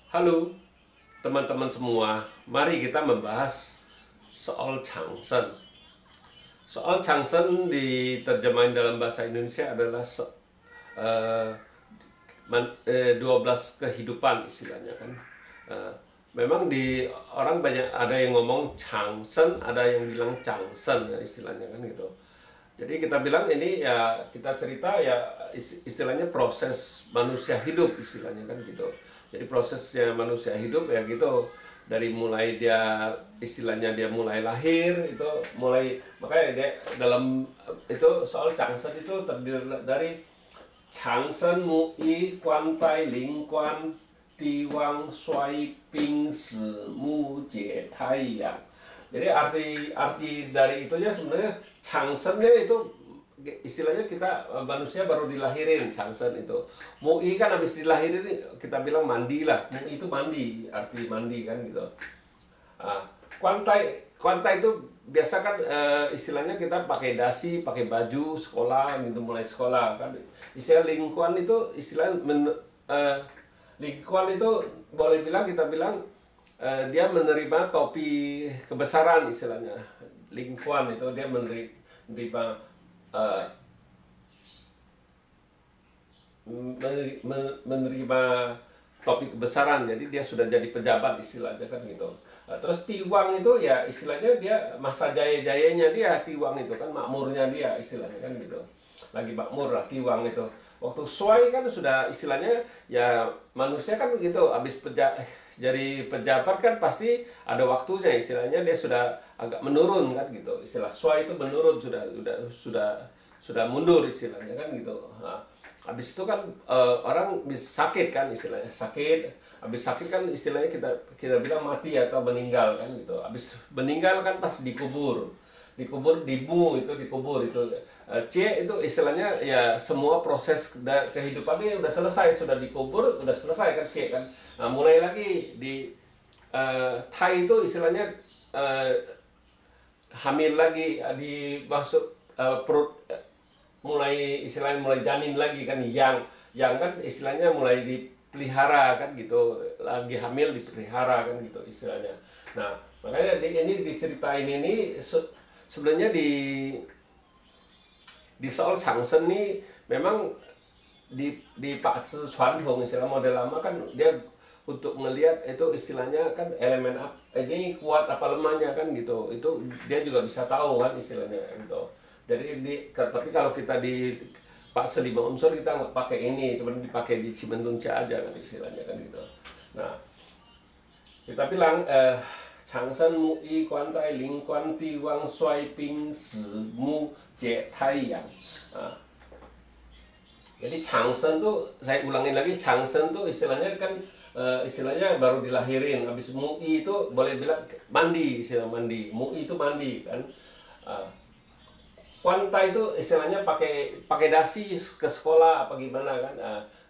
Halo teman-teman semua, mari kita membahas soal Changsen. Soal Changsen diterjemahin dalam bahasa Indonesia adalah 12 kehidupan istilahnya kan. Memang di orang banyak ada yang ngomong Changsen, ada yang bilang Changsen ya, istilahnya kan gitu. Jadi kita bilang ini ya kita cerita ya istilahnya proses manusia hidup istilahnya kan gitu. Jadi prosesnya manusia hidup ya gitu, dari mulai dia istilahnya dia mulai lahir itu mulai, makanya dia dalam itu soal Changsen itu terdiri dari Changsen Mu Yi Guan Tai Ling Guan Di Wang Shui Ping Si Mu Jie Tai Yang. Jadi arti dari itunya sebenarnya Changsennya itu istilahnya kita manusia baru dilahirin, Changsen itu. Mu'i kan habis dilahirin kita bilang mandi lah. Mu'i itu mandi, arti mandi kan gitu. Kuantai itu biasa kan istilahnya kita pakai dasi, pakai baju sekolah gitu, mulai sekolah kan. Istilah lingkuan itu lingkuan itu boleh bilang kita bilang dia menerima topi kebesaran istilahnya. Lingkuan itu dia menerima menerima topi kebesaran, jadi dia sudah jadi pejabat istilahnya kan gitu. Terus Tiwang itu ya istilahnya dia masa jaya-jayanya dia, Tiwang itu kan makmurnya dia istilahnya kan gitu, lagi makmur lah Tiwang itu. Waktu Sui kan sudah istilahnya ya manusia kan gitu, habis jadi pejabat kan pasti ada waktunya istilahnya, dia sudah agak menurun kan gitu. Istilah Sui itu menurun, sudah mundur istilahnya kan gitu. Nah, habis itu kan orang bisa sakit kan istilahnya, habis sakit kan istilahnya kita bilang mati atau meninggal kan gitu. Habis meninggal kan pas dikubur dibu itu dikubur itu. C itu istilahnya ya semua proses kehidupannya udah selesai, sudah dikubur, udah selesai kan C kan. Nah, mulai lagi di Thai itu istilahnya hamil lagi, masuk perut, mulai istilahnya mulai janin lagi kan. Yang kan istilahnya mulai dipelihara kan gitu, lagi hamil dipelihara kan gitu istilahnya. Nah, makanya ini diceritain ini sebenarnya di soal Changsen ini memang di Pak Sichuan Hong istilah model lama kan dia untuk melihat itu istilahnya kan elemen ini kuat apa lemahnya kan gitu, itu dia juga bisa tahu kan istilahnya gitu. Jadi tapi kalau kita di Pak Selima unsur kita nggak pakai ini, cuma dipakai di Cimentunca aja kan istilahnya kan gitu. Nah, kita bilang Changsen Mu Yi Guan Tai Ling Guan Di Wang Shui Ping Si Mu Jie Tai Yang. Jadi Changsen tuh, saya ulangin lagi, Changsen tuh istilahnya kan istilahnya baru dilahirin. Habis Mu Yi itu boleh bilang mandi, istilah mandi. Mu Yi itu mandi kan. Guan Tai itu istilahnya pakai dasi ke sekolah apa gimana kan.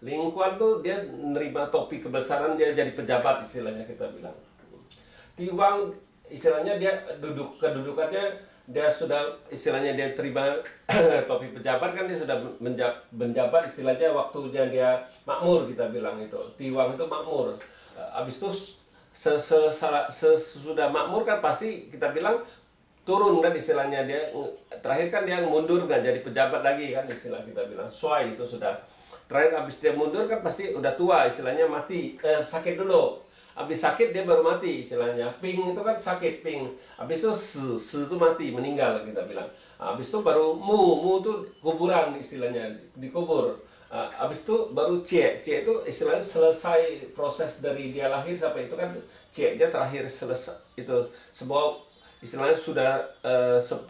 Ling Guan tuh dia nerima topi kebesaran, dia jadi pejabat istilahnya kita bilang. Tiwang istilahnya dia kedudukannya dia sudah istilahnya dia terima topi pejabat kan, dia sudah menjabat istilahnya waktunya dia makmur kita bilang itu. Tiwang itu makmur. Habis itu sesudah makmur kan pasti kita bilang turun kan istilahnya, dia terakhir kan dia mundur nggak jadi pejabat lagi kan istilah kita bilang. Sui itu sudah terakhir, habis dia mundur kan pasti udah tua istilahnya, mati sakit dulu. Habis sakit dia baru mati istilahnya. Ping itu kan sakit, ping. Habis itu si itu mati, meninggal kita bilang. Habis itu baru mu itu kuburan istilahnya, dikubur. Habis itu baru C itu istilahnya selesai proses dari dia lahir sampai itu kan C nya terakhir selesai, itu semua istilahnya sudah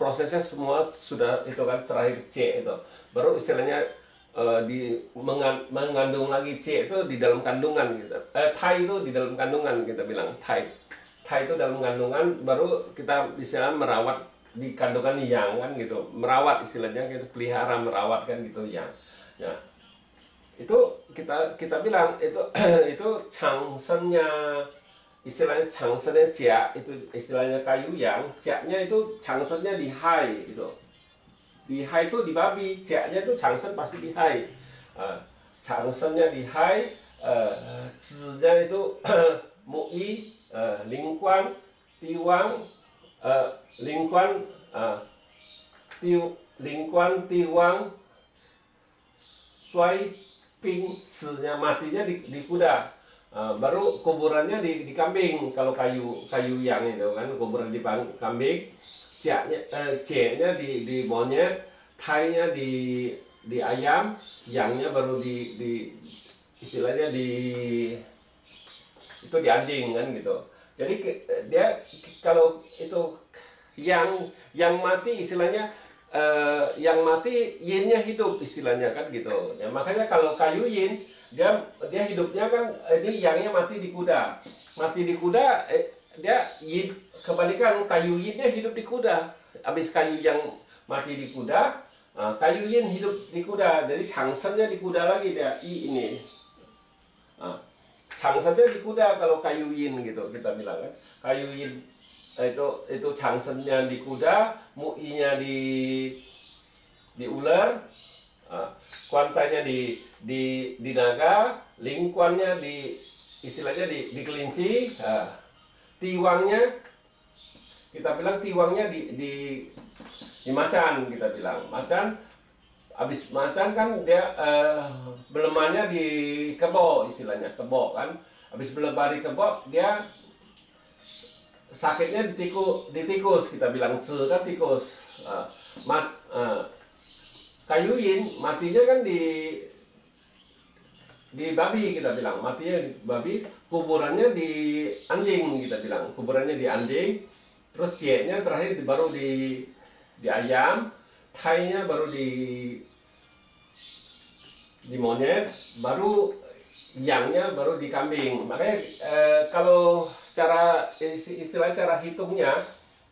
prosesnya semua sudah itu kan terakhir C itu. Baru istilahnya mengandung lagi C itu di dalam kandungan gitu. Thai itu di dalam kandungan kita bilang Thai itu dalam kandungan, baru kita bisa merawat di kandungan yang kan gitu, merawat istilahnya gitu, pelihara merawat kan gitu yang. Ya. Itu kita bilang itu itu Changsennya, istilahnya Changsennya Jia itu istilahnya kayu yang, Jia-nya itu Changsennya di Hai itu. Di Hai itu di babi, Jia-nya itu Changsen pasti di Hai. Changsennya di Hai, nya itu mu'i, lingkuan, tiwang, lingkuan, lingkuan, tiwang, suai, ping, nya matinya di kuda. Baru kuburannya di kambing. Kalau kayu yang itu kan kuburan di kambing, c-nya di monyet, thai-nya di ayam, yang-nya baru di istilahnya itu di anjing kan gitu. Jadi dia kalau itu yang mati istilahnya, yang mati yin-nya hidup istilahnya kan gitu. Ya, makanya kalau kayu yin dia hidupnya kan ini yang-nya mati di kuda. Mati di kuda, dia yin, kebalikan kayu yin-nya hidup di kuda. Habis kayu yang mati di kuda, kayu yin hidup di kuda. Jadi changsennya di kuda lagi dia ini. Changsennya di kuda kalau kayu yin gitu kita bilang kan. Kayu yin itu changsennya di kuda, mu'inya di ular, kuantanya di naga, lingkuannya istilahnya di kelinci, tiwangnya kita bilang tiwangnya di macan kita bilang. Macan habis macan kan dia belemahnya di kebo istilahnya, kebo kan. Habis belemah di kebo dia sakitnya di tikus kita bilang, kan tikus. Kayu yin matinya kan di babi kita bilang, matinya di babi, kuburannya di anjing kita bilang, kuburannya di anjing. Terus c-nya terakhir baru di ayam, thai-nya baru di monyet, baru yang-nya baru di kambing. Makanya kalau istilah cara hitungnya,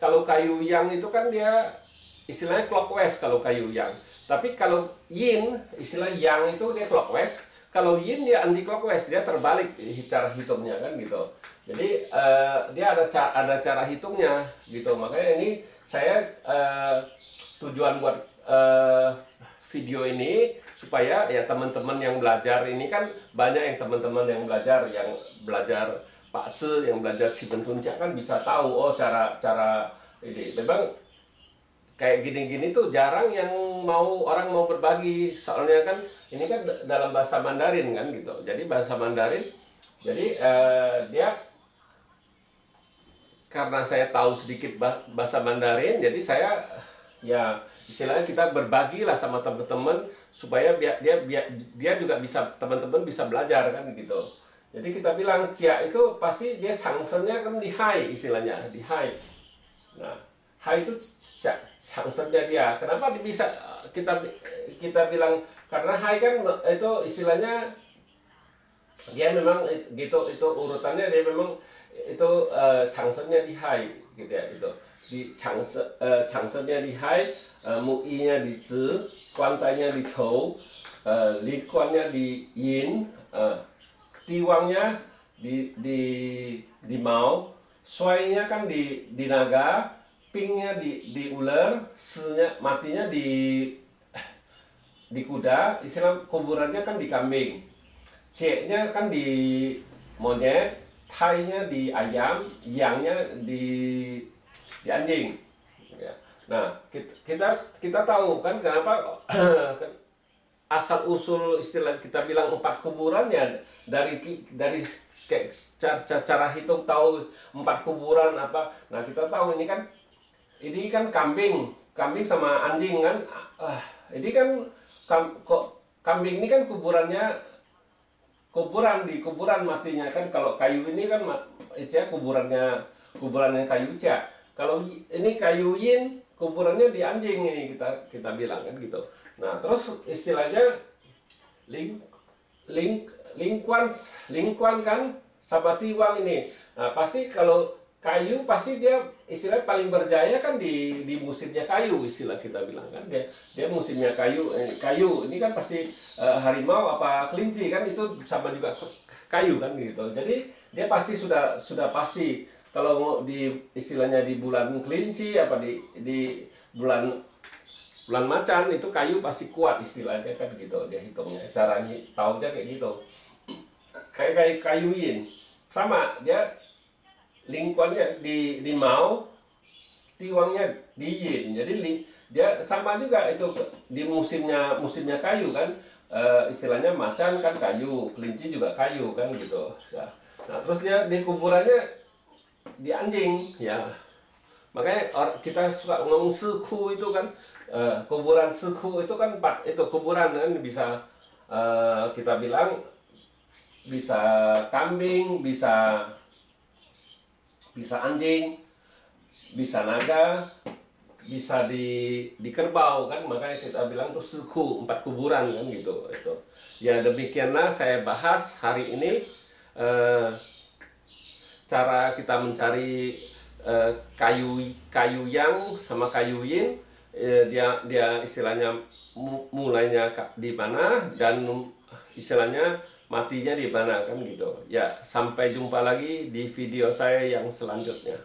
kalau kayu yang itu kan dia istilahnya clockwise kalau kayu yang. Tapi kalau yin, istilah yang itu dia clockwise. Kalau yin dia anti clockwise, dia terbalik cara hitungnya kan gitu. Jadi dia ada cara hitungnya gitu. Makanya ini saya tujuan buat video ini supaya ya teman-teman yang belajar ini kan banyak yang teman-teman yang belajar Pak Ce, yang belajar Siben Tuncak kan bisa tahu, oh cara ini. Memang kayak gini-gini tuh jarang yang orang mau berbagi, soalnya kan ini kan dalam bahasa Mandarin kan gitu. Jadi bahasa Mandarin, jadi dia karena saya tahu sedikit bahasa Mandarin, jadi saya ya istilahnya kita berbagi lah sama teman-teman supaya dia juga bisa, teman-teman bisa belajar kan gitu. Jadi kita bilang cia itu pasti dia changsennya kan di high istilahnya, di high. Nah, high itu changsennya dia. Kenapa bisa kita bilang, karena high kan itu istilahnya dia memang gitu, itu urutannya dia memang itu changsennya di high gitu ya, itu di changsennya di high, mu'inya di zi, kuantanya di chou, likuannya di yin, tiwangnya di mau, suainya kan di naga, pingnya di ular, se-nya matinya di kuda, istilah kuburannya kan di kambing, c-nya kan di monyet, thai-nya di ayam, yang-nya di anjing. Nah, kita tahu kan kenapa asal usul istilah kita bilang 4 kuburan ya dari cara hitung tahu 4 kuburan apa. Nah, kita tahu ini kan kambing sama anjing kan. Ini kan kambing ini kan kuburan matinya kan. Kalau kayu ini kan kuburannya kayu cak. Kalau ini kayu yin, kuburannya di anjing ini kita bilang kan gitu. Nah, terus istilahnya lingkuan kan sama tiwang ini. Nah, pasti kalau kayu pasti dia istilah paling berjaya kan di musimnya kayu, istilah kita bilang kan. Dia musimnya kayu ini kan pasti harimau apa kelinci kan, itu sama juga kayu kan gitu. Jadi dia pasti sudah pasti. Kalau istilahnya di bulan kelinci apa di bulan macan itu kayu pasti kuat istilahnya kan gitu, dia hitungnya, caranya tahunya kayak gitu. kayak kayu yin, sama dia lingkungannya di mau, tiwangnya di yin. Jadi dia sama juga itu di musimnya kayu kan. Istilahnya macan kan kayu, kelinci juga kayu kan gitu ya. Nah terus dia di kuburannya di anjing ya, makanya kita suka ngomong suku itu kan. Kuburan suku itu kan itu kuburan kan, bisa kita bilang bisa kambing, bisa anjing, bisa naga, bisa di kerbau kan, makanya kita bilang tuh suku, 4 kuburan kan gitu. Itu ya, demikianlah saya bahas hari ini cara kita mencari kayu yang sama kayu yin. Dia istilahnya mulainya di mana dan istilahnya matinya di mana kan gitu ya. Sampai jumpa lagi di video saya yang selanjutnya.